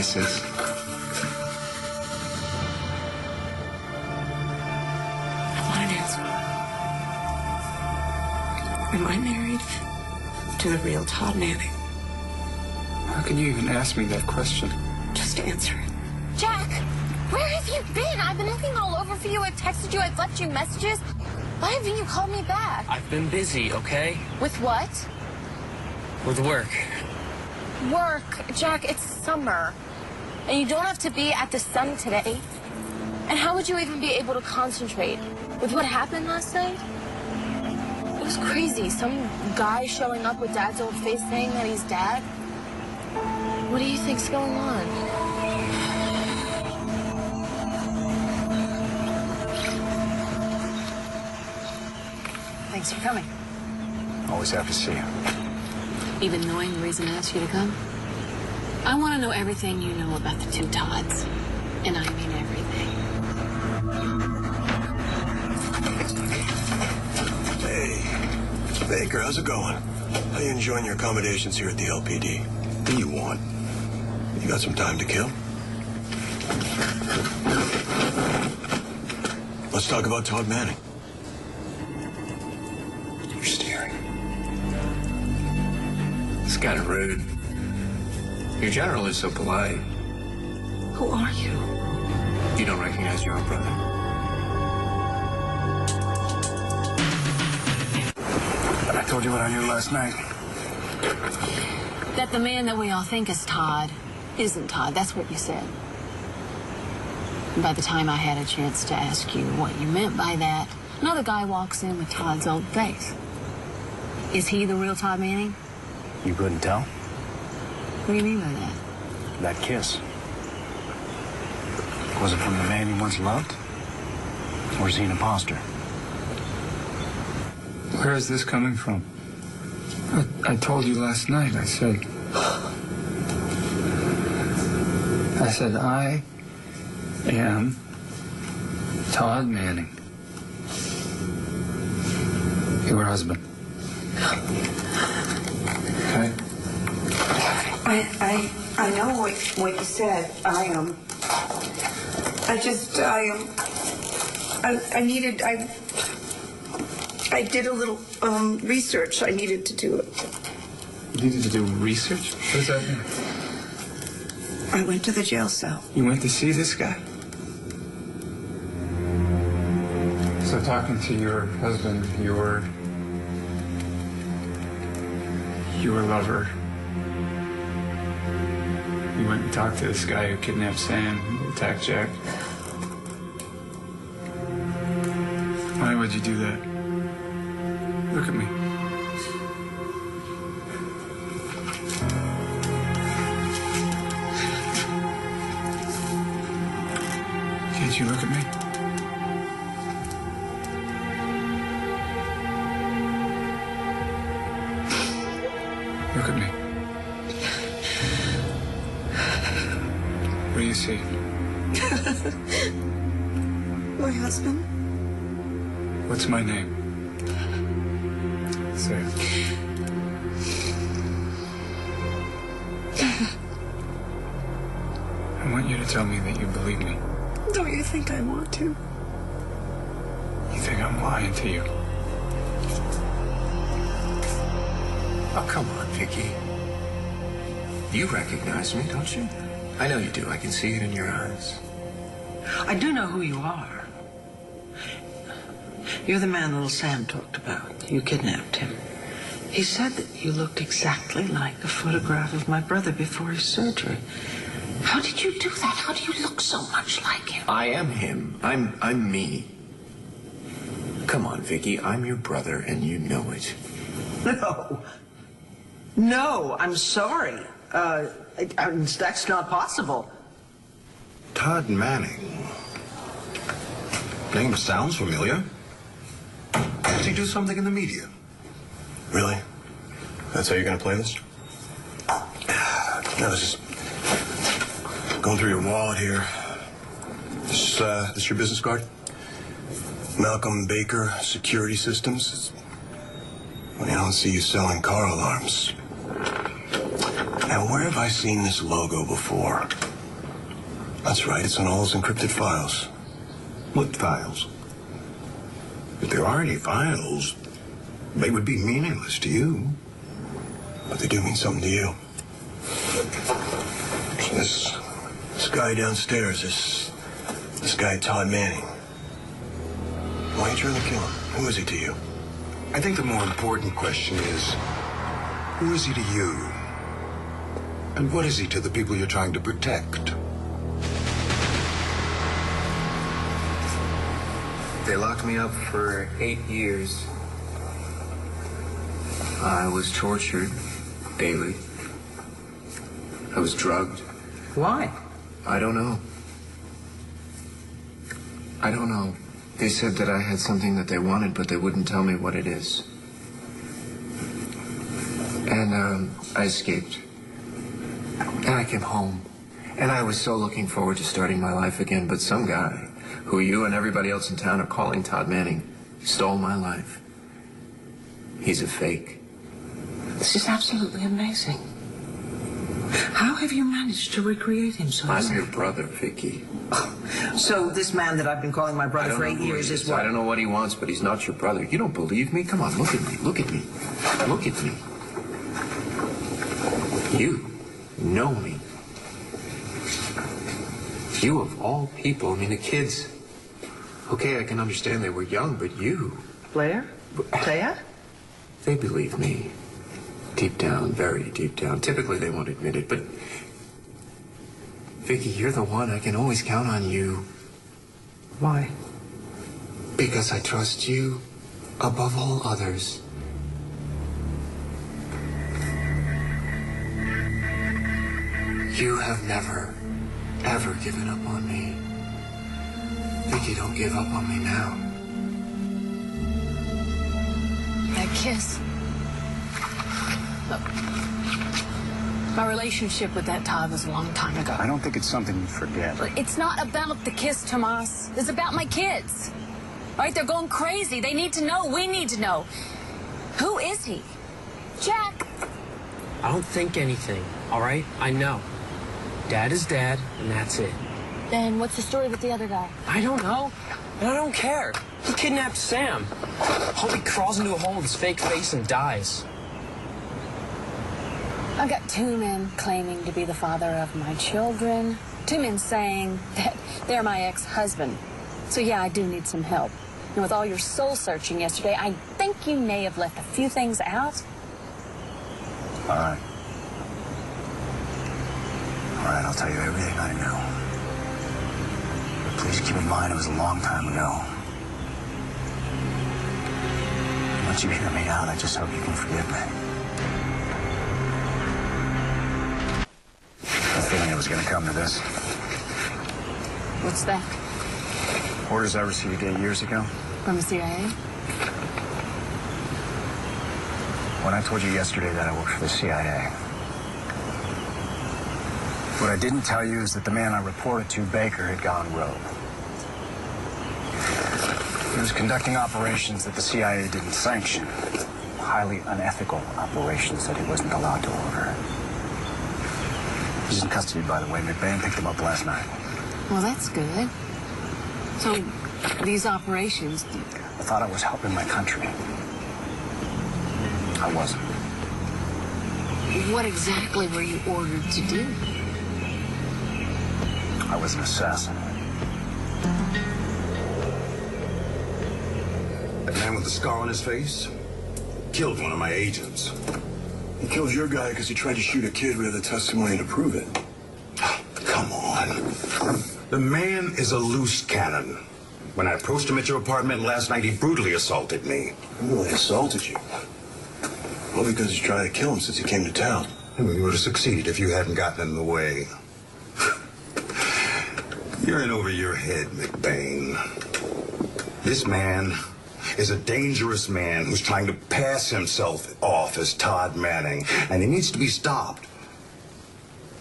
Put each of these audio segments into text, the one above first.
sis. I want an answer. Am I married to the real Todd Manning? How can you even ask me that question? Just answer it. Jack, where have you been? I've been looking all over for you. I've texted you. I've left you messages. Why haven't you called me back? I've been busy, okay? With what? With work. Work. Jack, it's summer. And you don't have to be at the sun today. And how would you even be able to concentrate with what happened last night? It was crazy. Some guy showing up with Dad's old face saying that he's Dad. What do you think's going on? Thanks for coming. Always happy to see you. Even knowing the reason I asked you to come? I want to know everything you know about the two Todds. And I mean everything. Hey, Baker, how's it going? How you enjoying your accommodations here at the LPD? What do you want? You got some time to kill? Let's talk about Todd Manning. You're steering. It's kind of rude. Your general is so polite. Who are you? You don't recognize your own brother. I told you what I knew last night. That the man that we all think is Todd isn't Todd. That's what you said. And by the time I had a chance to ask you what you meant by that, another guy walks in with Todd's old face. Is he the real Todd Manning? You couldn't tell? What do you mean by that? That kiss. Was it from the man he once loved? Or is he an imposter? Where is this coming from? I told you last night, I said I am Todd Manning. Your husband. Okay? I know what you said. I did a little research. I needed to do it. You needed to do research? What does that mean? I went to the jail cell. You went to see this guy? So talking to your husband, your lover, you went and talked to this guy who kidnapped Sam, who attacked Jack. Why would you do that? Look at me. Can't you look at me? Look at me. What do you see? My husband? What's my name? Say it. I want you to tell me that you believe me. Don't you think I want to? You think I'm lying to you? Oh, come on, Vicky. You recognize me, don't you? I know you do. I can see it in your eyes. I do know who you are. You're the man little Sam talked about. You kidnapped him. He said that you looked exactly like a photograph of my brother before his surgery. How did you do that? How do you look so much like him? I am him. I'm me. Come on, Vicky. I'm your brother, and you know it. No. No, I'm sorry. That's not possible. Todd Manning. Name sounds familiar. Did he do something in the media? Really? That's how you're going to play this? No, this is going through your wallet here. This your business card? Malcolm Baker Security Systems. Well, I don't see you selling car alarms. Now, where have I seen this logo before? That's right. It's on all those encrypted files. What files? If there are any files, they would be meaningless to you. But they do mean something to you. So this guy downstairs, this guy Todd Manning. Why are you trying to kill him? Who is he to you? I think the more important question is, who is he to you? And what is he to the people you're trying to protect? They locked me up for 8 years. I was tortured daily. I was drugged. Why? I don't know. I don't know. They said that I had something that they wanted, but they wouldn't tell me what it is. And I escaped. And I came home. And I was so looking forward to starting my life again, but some guy, who you and everybody else in town are calling Todd Manning, stole my life. He's a fake. This is absolutely amazing. How have you managed to recreate him so I'm easily? your brother, Vicky. So this man that I've been calling my brother for 8 years is what? I don't know what he wants, but he's not your brother. You don't believe me? Come on, look at me. Look at me. Look at me. You know me. You of all people. I mean, the kids. Okay, I can understand they were young, but you. Blair? Taya? They believe me. Deep down, very deep down. Typically, they won't admit it, but... Vicky, you're the one. I can always count on you. Why? Because I trust you above all others. You have never, ever given up on me. Vicky, don't give up on me now. That kiss. Look, my relationship with that Todd was a long time ago. I don't think it's something you forget. But it's not about the kiss, Tomas. It's about my kids. Right? They're going crazy. They need to know. We need to know. Who is he? Jack. I don't think anything, all right? I know. Dad is dad, and that's it. Then what's the story with the other guy? I don't know, and I don't care. He kidnapped Sam. Hope he crawls into a hole with his fake face and dies. I've got 2 men claiming to be the father of my children. 2 men saying that they're my ex-husband. So yeah, I do need some help. And with all your soul searching yesterday, I think you may have left a few things out. All right. All right, I'll tell you everything I know. But please keep in mind it was a long time ago. Once you hear me out, I just hope you can forgive me. I had a feeling it was going to come to this. What's that? Orders I received 8 years ago. From the CIA? When I told you yesterday that I worked for the CIA, what I didn't tell you is that the man I reported to, Baker, had gone rogue. He was conducting operations that the CIA didn't sanction. Highly unethical operations that he wasn't allowed to order. He's in custody, by the way. McBain picked him up last night. Well, that's good. So, these operations... I thought I was helping my country. I wasn't. What exactly were you ordered to do? I was an assassin. That man with the scar on his face killed one of my agents. He killed your guy because he tried to shoot a kid with the testimony to prove it. Come on. The man is a loose cannon. When I approached him at your apartment last night, he brutally assaulted me. Really assaulted you? Well, because you tried to kill him since he came to town. Well, you would have succeeded if you hadn't gotten in the way. You're in over your head, McBain. This man is a dangerous man who's trying to pass himself off as Todd Manning, and he needs to be stopped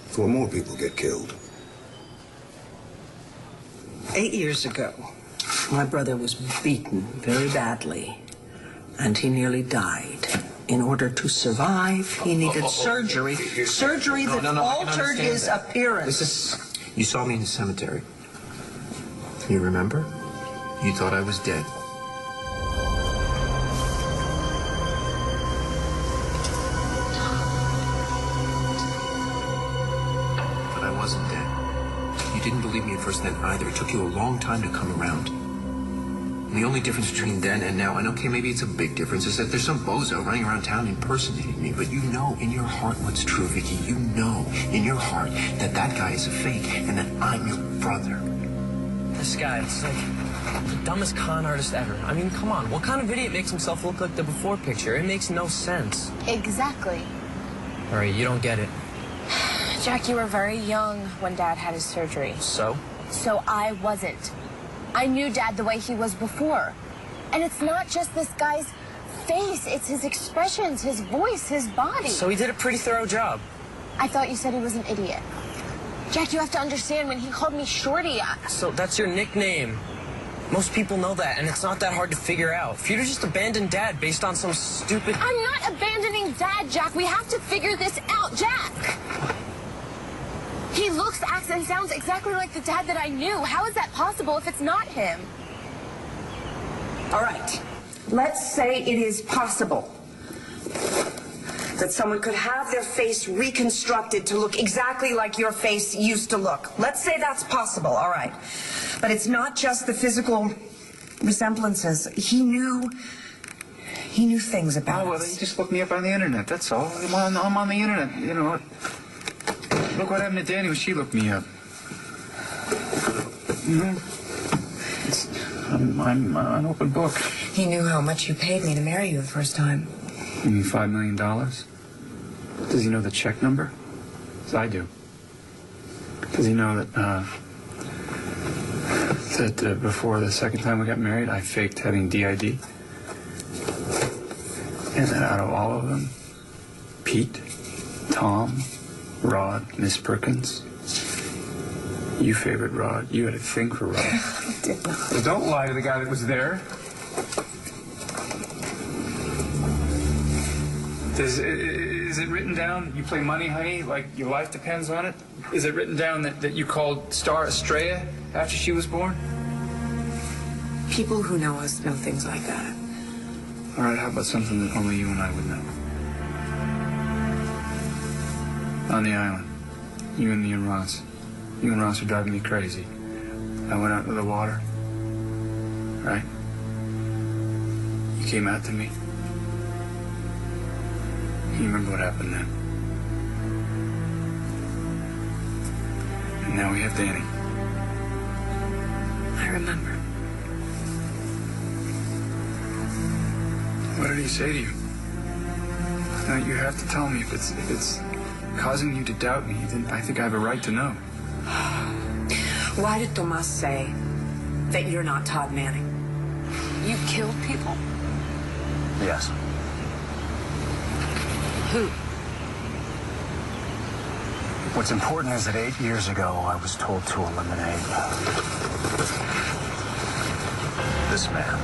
before more people get killed. 8 years ago, my brother was beaten very badly, and he nearly died. In order to survive, he needed surgery. Surgery that altered his appearance. You saw me in the cemetery. You remember? You thought I was dead. But I wasn't dead. You didn't believe me at first then either. It took you a long time to come around. And the only difference between then and now, and okay, maybe it's a big difference, is that there's some bozo running around town impersonating me. But you know in your heart what's true, Vicky. You know in your heart that that guy is a fake and that I'm your brother. This guy is like the dumbest con artist ever. I mean, come on. What kind of idiot makes himself look like the before picture? It makes no sense. Exactly. All right, you don't get it. Jack, you were very young when Dad had his surgery. So? So I wasn't. I knew Dad the way he was before. And it's not just this guy's face, it's his expressions, his voice, his body. So he did a pretty thorough job. I thought you said he was an idiot. Jack, you have to understand, when he called me Shorty, So that's your nickname. Most people know that, and it's not that hard to figure out. If you'd have just abandoned Dad based on some stupid... I'm not abandoning Dad, Jack. We have to figure this out, Jack. He looks, acts, and sounds exactly like the Dad that I knew. How is that possible if it's not him? All right. Let's say it is possible that someone could have their face reconstructed to look exactly like your face used to look. Let's say that's possible, all right. But it's not just the physical resemblances. He knew things about Oh, well, us. you just look me up on the internet, that's all. I'm on the internet, you know what? Look what happened to Danny when she looked me up. You know? I'm an open book. He knew how much you paid me to marry you the first time. You mean $5 million? Does he know the check number? As I do. Does he know that, before the second time we got married, I faked having DID? And that out of all of them, Pete, Tom, Rod, Miss Perkins, you favored Rod. You had a thing for Rod. I did not. Well, don't lie to the guy that was there. Is it written down, you play Money Honey, like your life depends on it? Is it written down that you called Star Estrella after she was born? People who know us know things like that. All right, how about something that only you and I would know? On the island, you and me and Ross. You and Ross are driving me crazy. I went out into the water, right? You came out to me. You remember what happened then? And now we have Danny. I remember. What did he say to you? Now you have to tell me if it's causing you to doubt me. Then I think I have a right to know. Why did Tomas say that you're not Todd Manning? You killed people? Yes. Who? What's important is that 8 years ago, I was told to eliminate this man.